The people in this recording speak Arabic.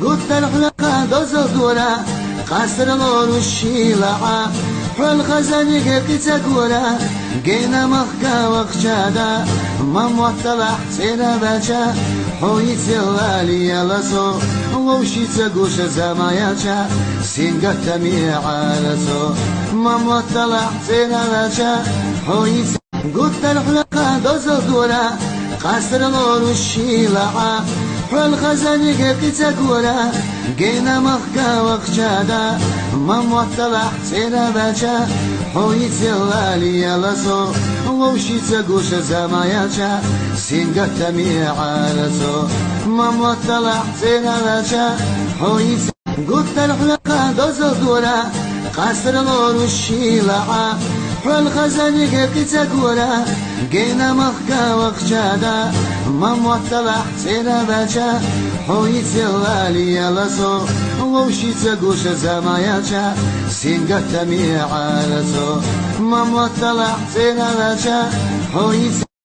قلت الحلقة دوز الدورة قصر الغور والشيلعة حول خزاني قلت كورة قينا مخكا وخشادا مام طلع سينا باشا حويت الوالي لسو ووشي تقوش زماياتا سينقت تميع لسو مام طلع سينا باشا حويت قلت الحلقة دوز الدورة قصر الغور والشيلعة حول خزاني قلت كورة قينا مخكا وخشادا مام طلع سينا باشا حويت الوالي لسو ووشي تقوش زماياتا سينقت تميع لسو مام طلع سينا باشا حويت قلت الحلقة دوز الدورة قصر الغور والشيلعة حول خزاني قلت كورة قينا مخكا وخشادا مام طلع سينا باشا حويت الوالي لسو ووشي تقوش زماياتا سينقت تميع لسو مام طلع سينا باشا حويت